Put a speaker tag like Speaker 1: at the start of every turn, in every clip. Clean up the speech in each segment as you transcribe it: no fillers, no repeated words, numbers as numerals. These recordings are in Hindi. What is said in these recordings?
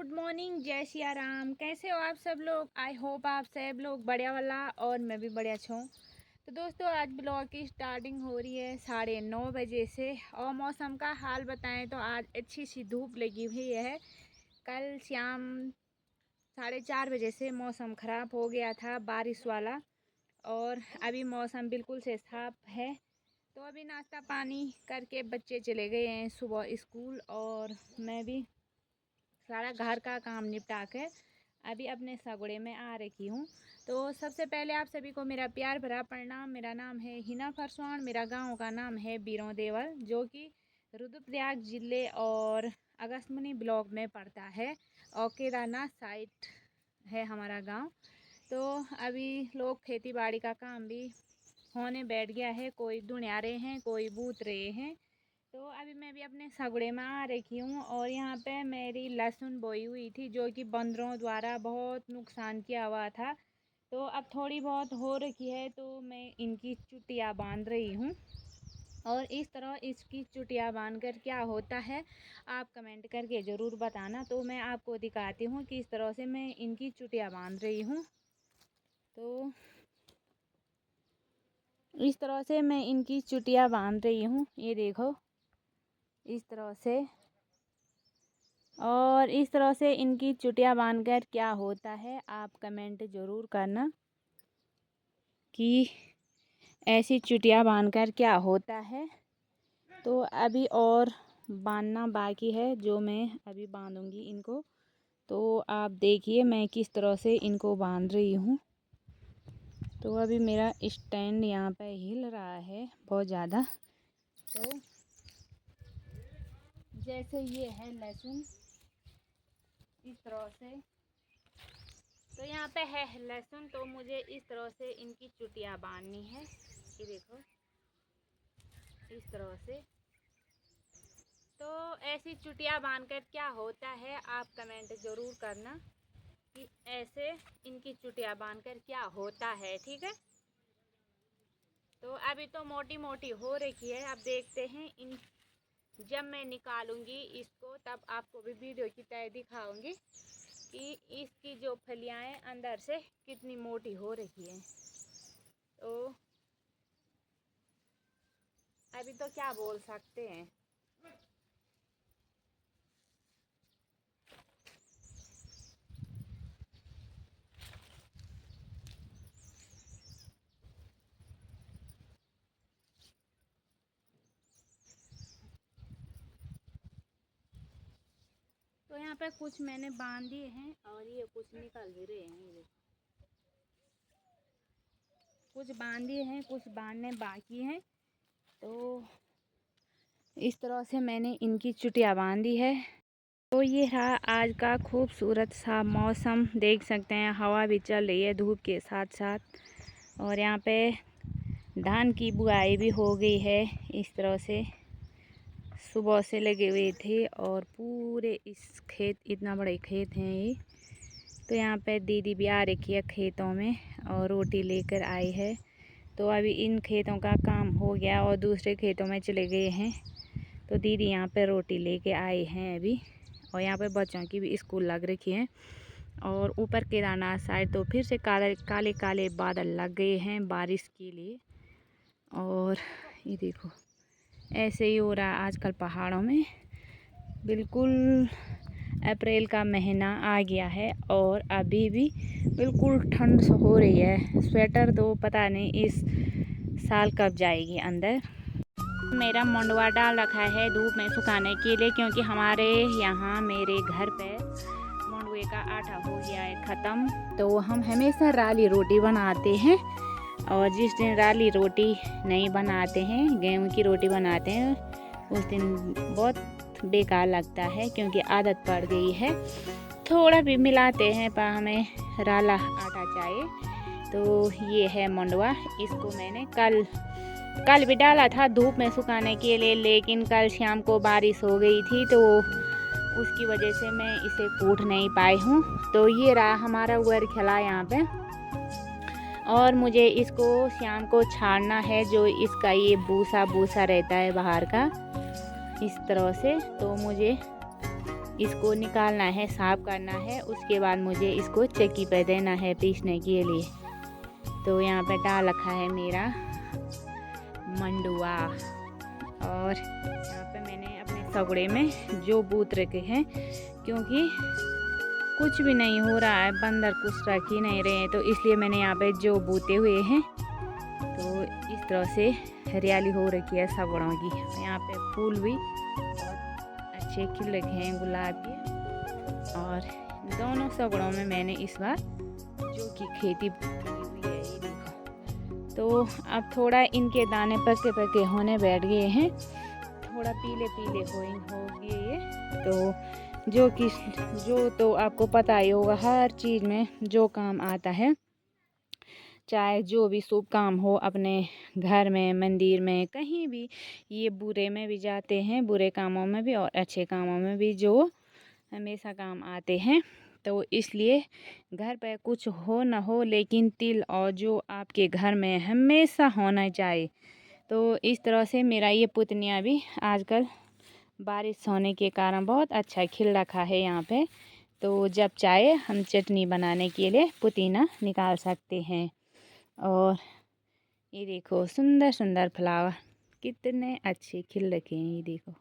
Speaker 1: गुड मॉर्निंग, जय सिया राम। कैसे हो आप सब लोग? आई होप आप सब लोग बढ़िया वाला और मैं भी बढ़िया अच्छा हूँ। तो दोस्तों, आज ब्लॉग की स्टार्टिंग हो रही है 9:30 से। और मौसम का हाल बताएं तो आज अच्छी सी धूप लगी हुई है। कल शाम 4:30 से मौसम ख़राब हो गया था, बारिश वाला। और अभी मौसम बिल्कुल से साफ है। तो अभी नाश्ता पानी करके बच्चे चले गए हैं सुबह स्कूल, और मैं भी सारा घर का काम निपटा कर अभी अपने सगुड़े में आ रखी हूँ। तो सबसे पहले आप सभी को मेरा प्यार भरा प्रणाम। मेरा नाम है हिना फरसवान। मेरा गांव का नाम है बीरों देवल, जो कि रुद्रप्रयाग ज़िले और अगस्त्यमुनि ब्लॉक में पड़ता है, और केदारनाथ साइड है हमारा गांव। तो अभी लोग खेती बाड़ी का काम भी होने बैठ गया है। कोई धुनिया रहे हैं, कोई बूत रहे हैं। तो अभी मैं भी अपने सगड़े में आ रखी हूँ, और यहाँ पे मेरी लहसुन बोई हुई थी, जो कि बंदरों द्वारा बहुत नुकसान किया हुआ था। तो अब थोड़ी बहुत हो रखी है, तो मैं इनकी चुटिया बांध रही हूँ। और इस तरह इसकी चुटिया बांध कर क्या होता है, आप कमेंट करके ज़रूर बताना। तो मैं आपको दिखाती हूँ कि इस तरह से मैं इनकी चुटिया बांध रही हूँ। तो इस तरह से मैं इनकी चुटिया बांध रही हूँ, ये देखो इस तरह से। और इस तरह से इनकी चुटिया बांधकर क्या होता है, आप कमेंट ज़रूर करना कि ऐसी चुटिया बांधकर क्या होता है। तो अभी और बांधना बाकी है, जो मैं अभी बांधूंगी इनको। तो आप देखिए मैं किस तरह से इनको बांध रही हूँ। तो अभी मेरा स्टैंड यहाँ पे हिल रहा है बहुत ज़्यादा। तो जैसे ये है लहसुन, इस तरह से। तो यहाँ पे है लहसुन, तो मुझे इस तरह से इनकी चुटिया बांधनी है। ये देखो इस तरह से। तो ऐसी चुटिया बांधकर क्या होता है, आप कमेंट ज़रूर करना कि ऐसे इनकी चुटिया बांधकर क्या होता है, ठीक है। तो अभी तो मोटी मोटी हो रखी है। अब देखते हैं इन जब मैं निकालूंगी इसको, तब आपको भी वीडियो की तरह दिखाऊंगी कि इसकी जो फलियाँ अंदर से कितनी मोटी हो रही है। तो अभी तो क्या बोल सकते हैं। तो यहाँ पे कुछ मैंने बांध दिए हैं, और ये कुछ निकल भी रहे हैं। ये कुछ बांध दिए हैं, कुछ बांधने बाकी हैं। तो इस तरह से मैंने इनकी चुटिया बांधी है। तो ये रहा आज का खूबसूरत सा मौसम, देख सकते हैं हवा भी चल रही है धूप के साथ साथ। और यहाँ पे धान की बुआई भी हो गई है। इस तरह से सुबह से लगे हुए थे, और पूरे इस खेत, इतना बड़े खेत हैं ये। तो यहाँ पे दीदी भी आ रखी है खेतों में, और रोटी लेकर आई है। तो अभी इन खेतों का काम हो गया और दूसरे खेतों में चले गए हैं। तो दीदी यहाँ पे रोटी लेके आए हैं अभी। और यहाँ पे बच्चों की भी स्कूल लग रखी है। और ऊपर केदारनाथ साइड तो फिर से काले काले काले बादल लग गए हैं बारिश के लिए। और ये देखो ऐसे ही हो रहा है आजकल पहाड़ों में। बिल्कुल अप्रैल का महीना आ गया है, और अभी भी बिल्कुल ठंड हो रही है। स्वेटर तो पता नहीं इस साल कब जाएगी अंदर। मेरा मंडवा डाल रखा है धूप में सुखाने के लिए, क्योंकि हमारे यहाँ मेरे घर पे मंडवे का आटा हो गया है ख़त्म। तो हम हमेशा राली रोटी बनाते हैं, और जिस दिन राली रोटी नहीं बनाते हैं, गेहूं की रोटी बनाते हैं, उस दिन बहुत बेकार लगता है, क्योंकि आदत पड़ गई है। थोड़ा भी मिलाते हैं पर हमें राला आटा चाहिए। तो ये है मंडवा। इसको मैंने कल भी डाला था धूप में सुखाने के लिए, लेकिन कल शाम को बारिश हो गई थी, तो उसकी वजह से मैं इसे कूट नहीं पाई हूँ। तो ये रहा हमारा उगर खिला यहाँ पे। और मुझे इसको शाम को छाड़ना है, जो इसका ये भूसा भूसा रहता है बाहर का, इस तरह से। तो मुझे इसको निकालना है, साफ करना है। उसके बाद मुझे इसको चक्की पे देना है पीसने के लिए। तो यहाँ पे डाल रखा है मेरा मंडुआ, और यहाँ पे मैंने अपने सगड़े में जो बूत रखे हैं, क्योंकि कुछ भी नहीं हो रहा है, बंदर कुछ रख ही नहीं रहे हैं, तो इसलिए मैंने यहाँ पे जो बूते हुए हैं। तो इस तरह से हरियाली हो रखी है सगड़ों की। यहाँ पे फूल भी बहुत अच्छे खिल रखे हैं गुलाब के। और दोनों सगड़ों में मैंने इस बार जो की खेती की हुई है, ये देखो। तो अब थोड़ा इनके दाने पके पके होने बैठ गए हैं, थोड़ा पीले पीले हो गए ये। तो जो तो आपको पता ही होगा, हर चीज़ में जो काम आता है, चाहे जो भी शुभ काम हो अपने घर में, मंदिर में, कहीं भी, ये बुरे में भी जाते हैं, बुरे कामों में भी और अच्छे कामों में भी, जो हमेशा काम आते हैं। तो इसलिए घर पे कुछ हो ना हो, लेकिन तिल और जो आपके घर में हमेशा होना चाहिए। तो इस तरह से मेरा ये पुदीना भी आजकल बारिश होने के कारण बहुत अच्छा खिल रखा है यहाँ पे। तो जब चाहे हम चटनी बनाने के लिए पुदीना निकाल सकते हैं। और ये देखो सुंदर सुंदर फ्लावर कितने अच्छे खिल रखे हैं, ये देखो।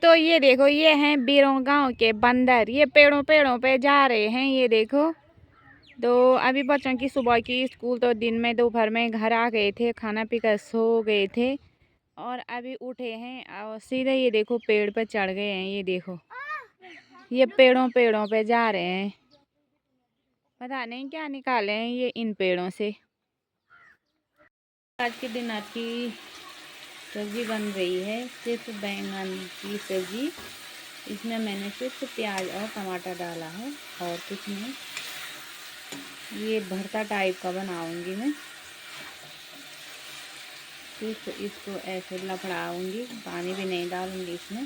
Speaker 1: तो ये देखो, ये हैं बीरों गांव के बंदर, ये पेड़ों पेड़ों पे जा रहे हैं, ये देखो। तो अभी बच्चों की सुबह की स्कूल, तो दिन में दोपहर में घर आ गए थे, खाना पीकर सो गए थे, और अभी उठे हैं और सीधे ये देखो पेड़ पे चढ़ गए हैं। ये देखो, ये पेड़ों पेड़ों पे जा रहे हैं, पता नहीं क्या निकाले हैं ये इन पेड़ों से। आज के दिन आपकी सब्ज़ी बन रही है, सिर्फ बैंगन की सब्ज़ी। इसमें मैंने सिर्फ प्याज और टमाटर डाला है और कुछ नहीं। ये भरता टाइप का बनाऊंगी मैं, सिर्फ इसको ऐसे लपड़ाऊंगी, पानी भी नहीं डालूंगी इसमें।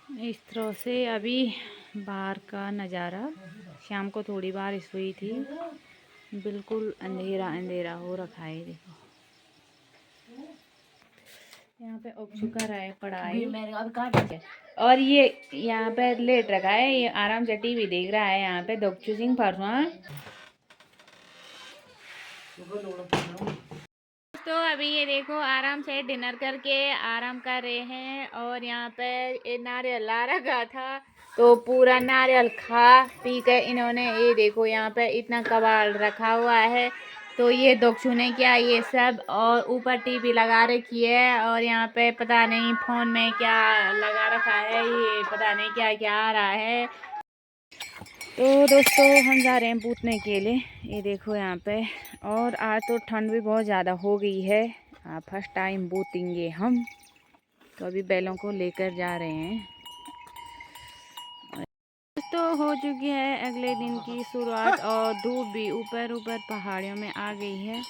Speaker 1: तो इस तरह से अभी बाहर का नज़ारा, शाम को थोड़ी बारिश हुई थी, बिल्कुल अंधेरा अंधेरा हो रखा है। देखो यहाँ पे ऑप्शू का रहा पढ़ाई, और ये यहाँ पे लेट रखा है, ये आराम से टीवी देख रहा है। यहाँ पे दक्षु सिंह परसों। तो अभी ये देखो आराम से डिनर करके आराम कर रहे हैं, और यहाँ पे नारियल ला रखा था, तो पूरा नारियल खा पी के इन्होंने, ये देखो यहाँ पे इतना कबाड़ रखा हुआ है। तो ये दक्षु ने क्या ये सब, और ऊपर टीवी लगा रखी है, और यहाँ पे पता नहीं फोन में क्या लगा रखा है, ये पता नहीं क्या क्या आ रहा है। तो दोस्तों हम जा रहे हैं पूतने के लिए, ये देखो यहाँ पे। और आज तो ठंड भी बहुत ज़्यादा हो गई है, फर्स्ट टाइम बूतेंगे हम। तो अभी बैलों को लेकर जा रहे हैं। तो हो चुकी है अगले दिन की शुरुआत, और धूप भी ऊपर ऊपर पहाड़ियों में आ गई है।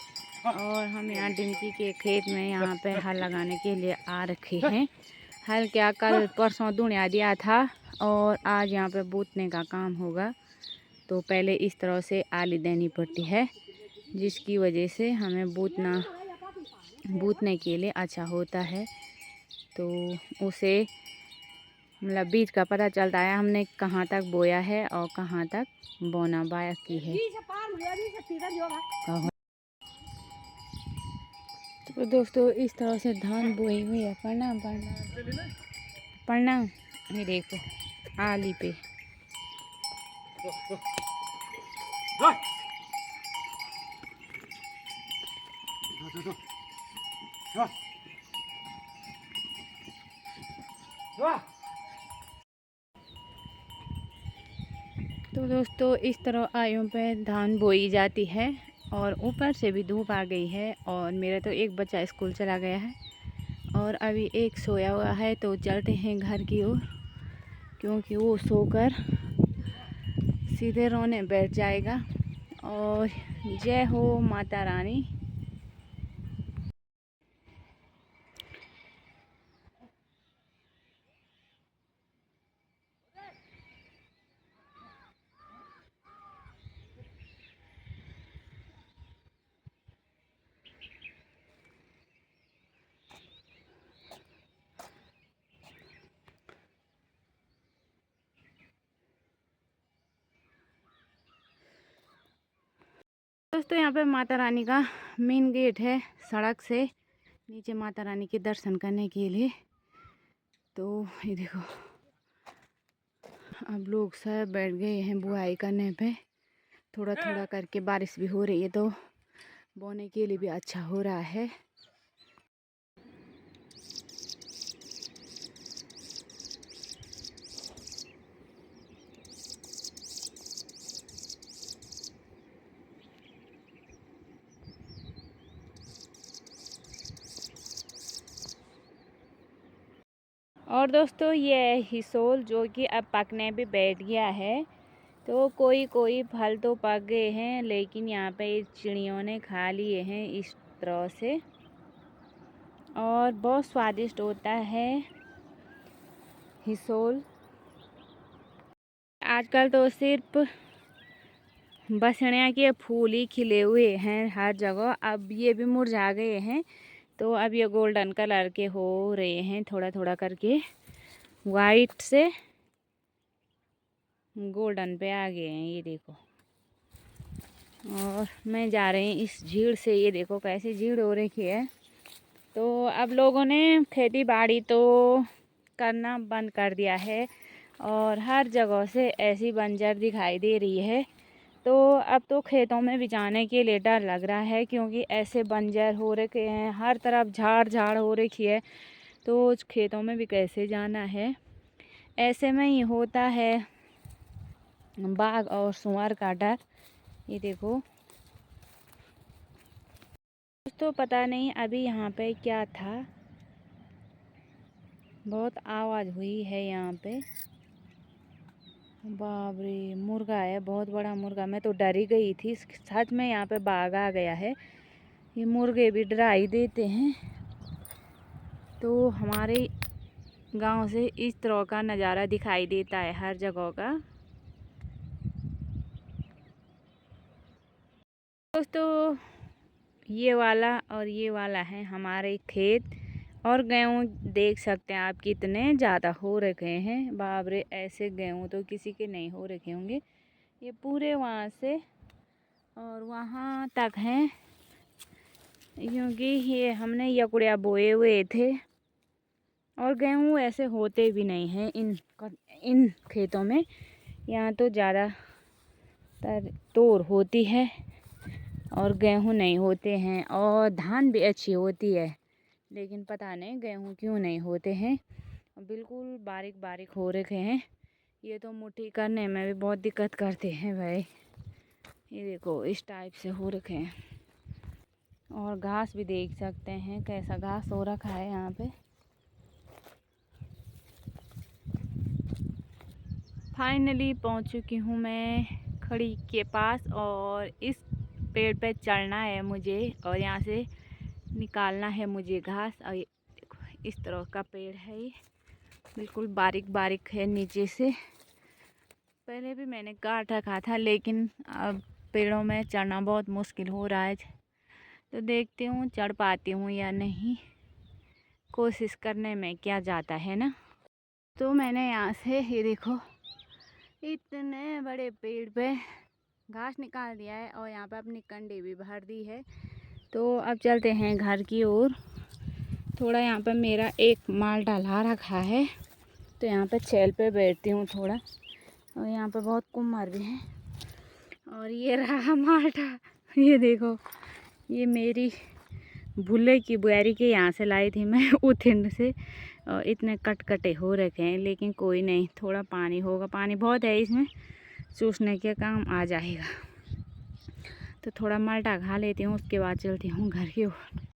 Speaker 1: और हम यहाँ डिंकी के खेत में यहाँ पे हल लगाने के लिए आ रखे हैं। हल क्या, कल परसों दुनिया दिया था, और आज यहाँ पे बूतने का काम होगा। तो पहले इस तरह से आली देनी पड़ती है, जिसकी वजह से हमें बूतने के लिए अच्छा होता है। तो उसे मतलब बीज का पता चलता है हमने कहाँ तक बोया है और कहाँ तक बोना बाकी है। तो दोस्तों इस तरह से धान बोई हुई है। प्रणाम प्रणाम प्रणाम। ये देखो आली पे तो दोस्तों इस तरह आयों पे धान बोई जाती है और ऊपर से भी धूप आ गई है और मेरा तो एक बच्चा स्कूल चला गया है और अभी एक सोया हुआ है। तो चलते हैं घर की ओर क्योंकि वो सोकर सीधे रोने बैठ जाएगा। और जय हो माता रानी। दोस्तों यहाँ पे माता रानी का मेन गेट है, सड़क से नीचे माता रानी के दर्शन करने के लिए। तो ये देखो अब लोग सब बैठ गए हैं बुआई करने पे। थोड़ा थोड़ा करके बारिश भी हो रही है तो बोने के लिए भी अच्छा हो रहा है। और दोस्तों ये हिसोल जो कि अब पकने पे बैठ गया है। तो कोई कोई फल तो पक गए हैं लेकिन यहाँ पे चिड़ियों ने खा लिए हैं इस तरह से। और बहुत स्वादिष्ट होता है हिसोल। आजकल तो सिर्फ बसड़िया के फूल ही खिले हुए हैं हर जगह। अब ये भी मुरझा गए हैं तो अब ये गोल्डन कलर के हो रहे हैं, थोड़ा थोड़ा करके वाइट से गोल्डन पे आ गए हैं, ये देखो। और मैं जा रही हूँ इस झील से, ये देखो कैसी झील हो रखी है। तो अब लोगों ने खेती बाड़ी तो करना बंद कर दिया है और हर जगह से ऐसी बंजर दिखाई दे रही है। तो अब तो खेतों में भी जाने के लिए डर लग रहा है क्योंकि ऐसे बंजर हो रखे हैं, हर तरफ झाड़ झाड़ हो रखी है। तो खेतों में भी कैसे जाना है। ऐसे में ही होता है बाघ और सुअर का डर। ये देखो तो पता नहीं अभी यहाँ पे क्या था, बहुत आवाज़ हुई है यहाँ पे। बाप रे, मुर्गा है, बहुत बड़ा मुर्गा। मैं तो डर ही गई थी सच में, यहाँ पे बाघ आ गया है। ये मुर्गे भी डरा ही देते हैं। तो हमारे गांव से इस तरह का नज़ारा दिखाई देता है हर जगह का। दोस्तों ये वाला और ये वाला है हमारे खेत और गेहूँ देख सकते हैं आप कितने ज़्यादा हो रखे हैं। बाप रे, ऐसे गेहूँ तो किसी के नहीं हो रखे होंगे। ये पूरे वहाँ से और वहाँ तक हैं क्योंकि ये हमने यकुड़िया बोए हुए थे। और गेहूँ ऐसे होते भी नहीं हैं इन खेतों में। यहाँ तो ज़्यादातर तोर होती है और गेहूँ नहीं होते हैं। और धान भी अच्छी होती है लेकिन पता नहीं गेहूँ क्यों नहीं होते हैं। बिल्कुल बारीक बारीक हो रखे हैं। ये तो मुट्ठी करने में भी बहुत दिक्कत करते हैं भाई। ये देखो इस टाइप से हो रखे हैं। और घास भी देख सकते हैं कैसा घास हो रखा है यहाँ पे। फाइनली पहुँच चुकी हूँ मैं खड़ी के पास और इस पेड़ पे चढ़ना है मुझे और यहाँ से निकालना है मुझे घास। और देखो इस तरह का पेड़ है, ये बिल्कुल बारीक बारीक है नीचे से। पहले भी मैंने काट रखा था लेकिन अब पेड़ों में चढ़ना बहुत मुश्किल हो रहा है। तो देखती हूँ चढ़ पाती हूँ या नहीं, कोशिश करने में क्या जाता है ना। तो मैंने यहाँ से ये देखो इतने बड़े पेड़ पे घास निकाल दिया है और यहाँ पे अपनी कंडी भी भर दी है। तो अब चलते हैं घर की ओर। थोड़ा यहाँ पे मेरा एक माल डाला रखा है तो यहाँ पे छेल पे बैठती हूँ थोड़ा। और यहाँ पे बहुत कुम्हार भी हैं। और ये रहा माल्टा, ये देखो ये मेरी भुल्ले की बुआरी के यहाँ से लाई थी मैं उथिंड से। और इतने कटकटे हो रखे हैं लेकिन कोई नहीं, थोड़ा पानी होगा, पानी बहुत है इसमें चूसने के काम आ जाएगा। तो थोड़ा माल्टा खा लेती हूँ, उसके बाद चलती हूँ घर की ओर।